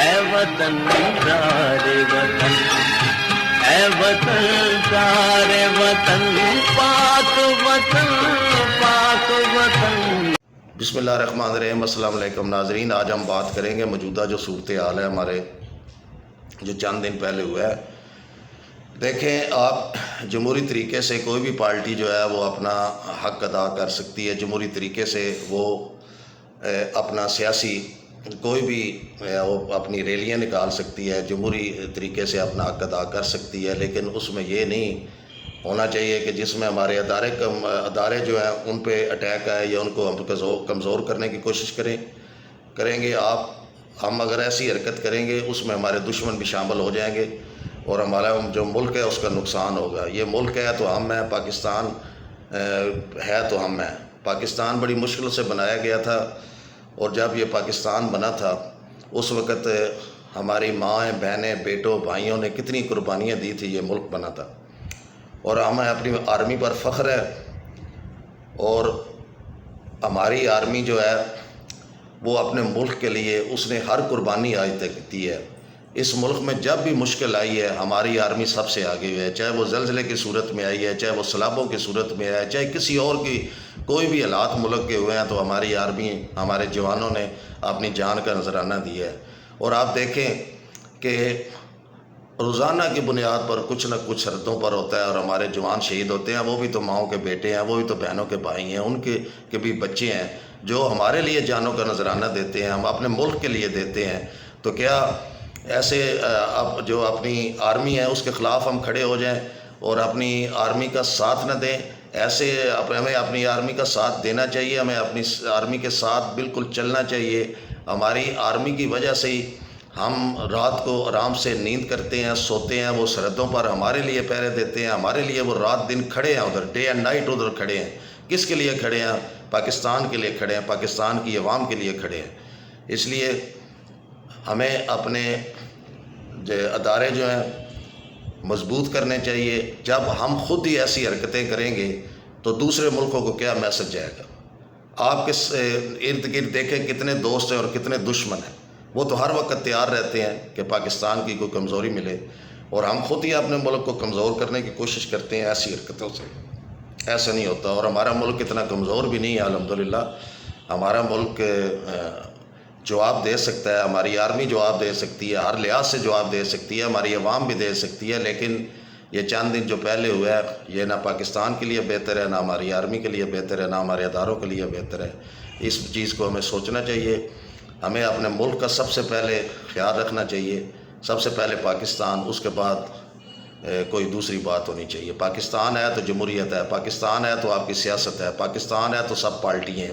اے وطن پیارے وطن، اے وطن پیارے وطن، پاک وطن، پاک وطن۔ بسم اللہ الرحمن الرحیم۔ السلام علیکم ناظرین، آج ہم بات کریں گے موجودہ جو صورتحال ہے ہمارے جو چند دن پہلے ہوا ہے۔ دیکھیں، آپ جمہوری طریقے سے کوئی بھی پارٹی جو ہے وہ اپنا حق ادا کر سکتی ہے، جمہوری طریقے سے وہ اپنا سیاسی کوئی بھی وہ اپنی ریلیاں نکال سکتی ہے، جمہوری طریقے سے اپنا حق ادا کر سکتی ہے، لیکن اس میں یہ نہیں ہونا چاہیے کہ جس میں ہمارے ادارے جو ہیں ان پہ اٹیک آئے یا ان کو ہم کمزور کرنے کی کوشش کریں گے۔ ہم اگر ایسی حرکت کریں گے اس میں ہمارے دشمن بھی شامل ہو جائیں گے اور ہمارا جو ملک ہے اس کا نقصان ہوگا۔ یہ ملک ہے تو ہم ہیں، پاکستان ہے تو ہم ہیں۔ پاکستان بڑی مشکل سے بنایا گیا تھا، اور جب یہ پاکستان بنا تھا اس وقت ہماری ماں بہنیں بیٹوں بھائیوں نے کتنی قربانیاں دی تھی، یہ ملک بنا تھا، اور ہمیں اپنی آرمی پر فخر ہے۔ اور ہماری آرمی جو ہے وہ اپنے ملک کے لیے اس نے ہر قربانی آج تک دی ہے۔ اس ملک میں جب بھی مشکل آئی ہے ہماری آرمی سب سے آگے ہے، چاہے وہ زلزلے کی صورت میں آئی ہے، چاہے وہ سیلابوں کی صورت میں ہے، چاہے کسی اور کی کوئی بھی حالات ملک کے ہوئے ہیں، تو ہماری آرمی ہمارے جوانوں نے اپنی جان کا نذرانہ دیا ہے۔ اور آپ دیکھیں کہ روزانہ کی بنیاد پر کچھ نہ کچھ سرحدوں پر ہوتا ہے اور ہمارے جوان شہید ہوتے ہیں۔ وہ بھی تو ماؤں کے بیٹے ہیں، وہ بھی تو بہنوں کے بھائی ہیں، ان کے بھی بچے ہیں جو ہمارے لیے جانوں کا نذرانہ دیتے ہیں، ہم اپنے ملک کے لیے دیتے ہیں۔ تو کیا ایسے اب جو اپنی آرمی ہے اس کے خلاف ہم کھڑے ہو جائیں اور اپنی آرمی کا ساتھ نہ دیں؟ ایسے ہمیں اپنی آرمی کا ساتھ دینا چاہیے، ہمیں اپنی آرمی کے ساتھ بالکل چلنا چاہیے۔ ہماری آرمی کی وجہ سے ہی ہم رات کو آرام سے نیند کرتے ہیں، سوتے ہیں، وہ سرحدوں پر ہمارے لیے پہرے دیتے ہیں، ہمارے لیے وہ رات دن کھڑے ہیں، ادھر ڈے اینڈ نائٹ ادھر کھڑے ہیں۔ کس کے لیے کھڑے ہیں؟ پاکستان کے لیے کھڑے ہیں، پاکستان کی عوام کے لیے کھڑے ہیں۔ اس لیے ہمیں اپنے ادارے جو ہیں مضبوط کرنے چاہیے۔ جب ہم خود ہی ایسی حرکتیں کریں گے تو دوسرے ملکوں کو کیا میسج جائے گا؟ آپ کے ارد گرد دیکھیں کتنے دوست ہیں اور کتنے دشمن ہیں، وہ تو ہر وقت تیار رہتے ہیں کہ پاکستان کی کوئی کمزوری ملے، اور ہم خود ہی اپنے ملک کو کمزور کرنے کی کوشش کرتے ہیں ایسی حرکتوں سے۔ ایسا نہیں ہوتا، اور ہمارا ملک اتنا کمزور بھی نہیں ہے الحمدللہ۔ ہمارا ملک جواب دے سکتا ہے، ہماری آرمی جواب دے سکتی ہے، ہر لحاظ سے جواب دے سکتی ہے، ہماری عوام بھی دے سکتی ہے، لیکن یہ چند دن جو پہلے ہوا ہے یہ نہ پاکستان کے لیے بہتر ہے، نہ ہماری آرمی کے لیے بہتر ہے، نہ ہمارے اداروں کے لیے بہتر ہے۔ اس چیز کو ہمیں سوچنا چاہیے۔ ہمیں اپنے ملک کا سب سے پہلے خیال رکھنا چاہیے، سب سے پہلے پاکستان، اس کے بعد کوئی دوسری بات ہونی چاہیے۔ پاکستان ہے تو جمہوریت ہے، پاکستان ہے تو آپ کی سیاست ہے، پاکستان ہے تو سب پارٹی ہیں،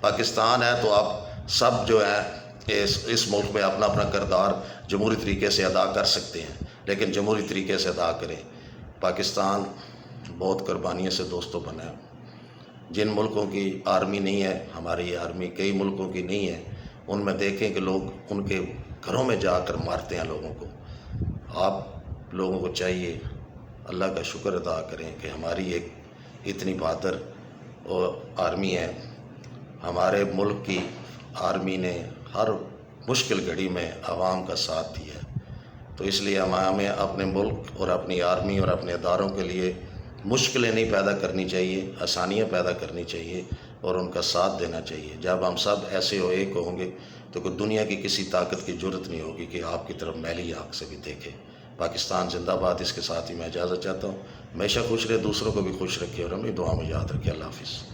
پاکستان ہے تو آپ سب جو ہیں اس ملک میں اپنا اپنا کردار جمہوری طریقے سے ادا کر سکتے ہیں، لیکن جمہوری طریقے سے ادا کریں۔ پاکستان بہت قربانیوں سے دوستوں بنا ہے۔ جن ملکوں کی آرمی نہیں ہے، ہماری آرمی کئی ملکوں کی نہیں ہے، ان میں دیکھیں کہ لوگ ان کے گھروں میں جا کر مارتے ہیں لوگوں کو۔ آپ لوگوں کو چاہیے اللہ کا شکر ادا کریں کہ ہماری ایک اتنی بہادر آرمی ہے۔ ہمارے ملک کی آرمی نے ہر مشکل گھڑی میں عوام کا ساتھ دیا ہے، تو اس لیے ہمیں اپنے ملک اور اپنی آرمی اور اپنے اداروں کے لیے مشکلیں نہیں پیدا کرنی چاہیے، آسانیاں پیدا کرنی چاہیے اور ان کا ساتھ دینا چاہیے۔ جب ہم سب ایسے ایک ہوں گے تو کوئی دنیا کی کسی طاقت کی ضرورت نہیں ہوگی کہ آپ کی طرف میلی آنکھ سے بھی دیکھے۔ پاکستان زندہ باد۔ اس کے ساتھ ہی میں اجازت چاہتا ہوں۔ ہمیشہ خوش رہے، دوسروں کو بھی خوش رکھے اور ہمیں دعا میں یاد رکھے۔ اللہ حافظ۔